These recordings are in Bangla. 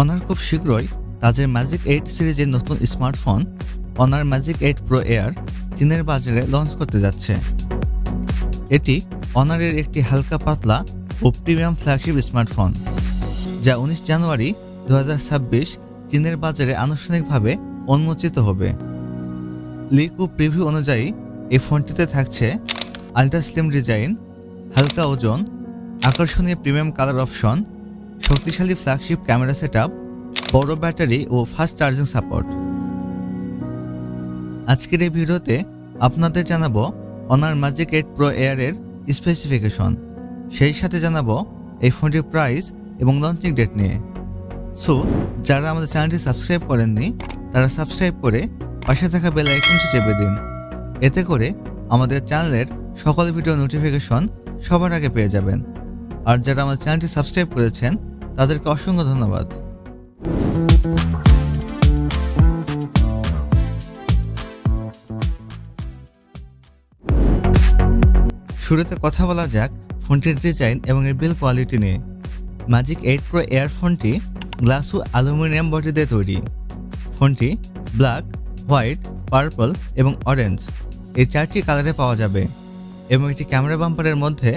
অনার খুব শীঘ্রই তাদের ম্যাজিক 8 সিরিজের নতুন smartphone honour magic 8 pro air চীনের বাজারে লঞ্চ করতে যাচ্ছে। এটি অনারের একটি হালকা পাতলা ও প্রিমিয়াম ফ্ল্যাগশিপ স্মার্টফোন, যা 19 জানুয়ারি 2026 চীনের বাজারে আনুষ্ঠানিকভাবে উন্মোচিত হবে। লিক ও প্রিভিউ অনুযায়ী এই ফোনটিতে থাকছে আল্ট্রা স্লিম ডিজাইন, হালকা ওজন, আকর্ষণীয় প্রিমিয়াম কালার অপশন, শক্তিশালী ফ্ল্যাগশিপ ক্যামেরা সেটআপ, বড় ব্যাটারি ও ফাস্ট চার্জিং সাপোর্ট। আজকের এই ভিডিওতে আপনাদের জানাবো অনার ম্যাজিক 8 প্রো এয়ারের স্পেসিফিকেশন, সেই সাথে জানাবো এই ফোনটির প্রাইস এবং লঞ্চিং ডেট নিয়ে। সো যারা আমাদের চ্যানেলটি সাবস্ক্রাইব করেননি তারা সাবস্ক্রাইব করে পাশে থাকা বেল আইকনটি চেপে দিন। এতে করে আমাদের চ্যানেলের সকল ভিডিও নোটিফিকেশন সবার আগে পেয়ে যাবেন। আর যারা আমার চ্যানেলটি সাবস্ক্রাইব করেছেন তাদেরকে অসংখ্য ধন্যবাদ। শুরুতে কথা বলা যাক ফোনটির ডিজাইন এবং এর বিল্ড কোয়ালিটি নিয়ে। ম্যাজিক 8 প্রো এয়ার ফোনটি গ্লাস ও অ্যালুমিনিয়াম বডি দিয়ে তৈরি। ফোনটি ব্ল্যাক, হোয়াইট, পার্পল এবং অরেঞ্জ এই 4টি কালারে পাওয়া যাবে এবং একটি ক্যামেরা বাম্পারের মধ্যে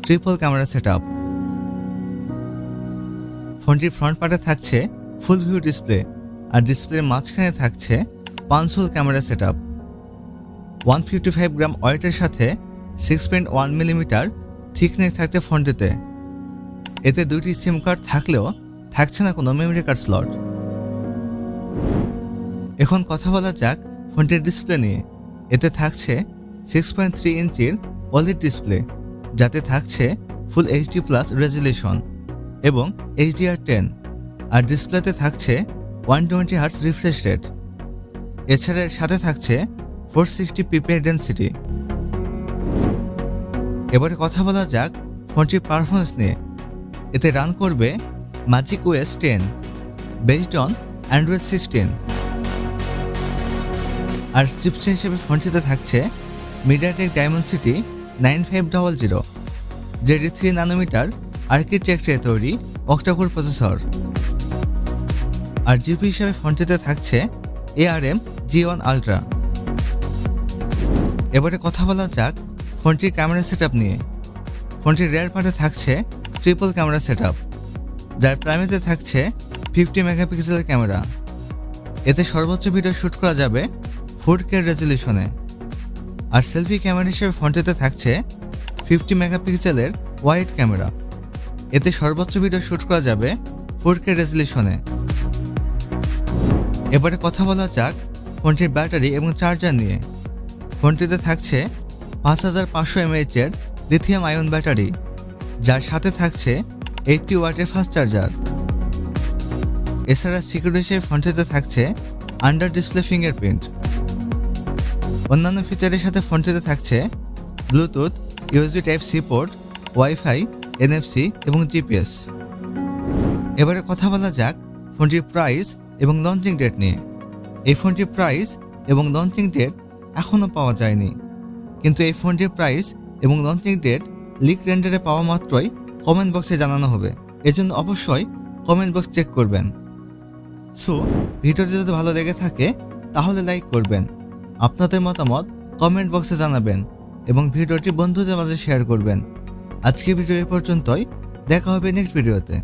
ট্রিপল ক্যামেরা সেটআপ। ফোনটির ফ্রন্ট পার্টে থাকছে ফুল ভিউ ডিসপ্লে, আর ডিসপ্লের মাঝখানে থাকছে পাঞ্চহোল ক্যামেরা সেটআপ। 155 গ্রাম ওয়েটের সাথে 6.1 মিলিমিটার থিকনেস থাকছে ফোনটিতে। এতে 2টি সিম কার্ড থাকলেও থাকছে না কোনো মেমরি কার্ড স্লট। এখন কথা বলা যাক ফোনটির ডিসপ্লে নিয়ে। এতে থাকছে 6.3 ইঞ্চির OLED ডিসপ্লে, যাতে থাকছে ফুল HD+ রেজলিউশন এবং HDR10, আর ডিসপ্লেতে থাকছে 120 Hz রিফ্রেশ রেট। এছাড়া এর সাথে থাকছে 460 ppi ডেনসিটি। এবারে কথা বলা যাক ফোনটির পারফরমেন্স নিয়ে। এতে রান করবে magic OS 10 based on Android 16, আর চিপসেট হিসেবে ফোনটিতে থাকছে মিডিয়াটেক ডাইমেনসিটি 9500 যেটি 3 ন্যানোমিটার আর্কিটেকচারে তৈরি অক্টা-কোর প্রসেসর। আর জিপি হিসেবে ফোনটিতে থাকছে ARM G1 Ultra। এবারে কথা বলা যাক ফোনটির ক্যামেরা সেটআপ নিয়ে। ফোনটির রিয়ার পার্টে থাকছে ট্রিপল ক্যামেরা সেটআপ, যার প্রাইমারিতে থাকছে 50 মেগাপিক্সেলের ক্যামেরা। এতে সর্বোচ্চ ভিডিও শ্যুট করা যাবে 4K রেজলিউশনে। আর সেলফি ক্যামেরা হিসেবে ফোনটিতে থাকছে 50 মেগাপিক্সেলের ওয়াইড ক্যামেরা। এতে সর্বোচ্চ ভিডিও শ্যুট করা যাবে 4K রেজলিউশনে। এবারে কথা বলা যাক ফোনটির ব্যাটারি এবং চার্জার নিয়ে। ফোনটিতে থাকছে 5500 mAh এর লিথিয়াম আয়ন ব্যাটারি, যার সাথে থাকছে 80 ওয়াটের ফাস্ট চার্জার। এছাড়া সিকিউরিটি হিসেবে ফোনটিতে থাকছে আন্ডার ডিসপ্লে ফিঙ্গারপ্রিন্ট। অন্যান্য ফিচারের সাথে ফোনটিতে থাকছে Bluetooth, USB Type-C port, wifi, NFC এবং GPS। এবারে কথা বলা যাক ফোনটির প্রাইস এবং লঞ্চিং ডেট নিয়ে। এই ফোনটির প্রাইস এবং লঞ্চিং ডেট এখনও পাওয়া যায়নি, কিন্তু এই ফোনটির প্রাইস এবং লঞ্চিং ডেট লিক রেন্ডারে পাওয়া মাত্রই কমেন্ট বক্সে জানানো হবে। এজন্য অবশ্যই কমেন্ট বক্স চেক করবেন। সো ভিডিওটি যদি ভালো লেগে থাকে তাহলে লাইক করবেন, আপনাদের মতামত কমেন্ট বক্সে জানাবেন এবং ভিডিওটি বন্ধুদের মাঝে শেয়ার করবেন। আজকের ভিডিও এই পর্যন্তই, দেখা হবে নেক্সট ভিডিওতে।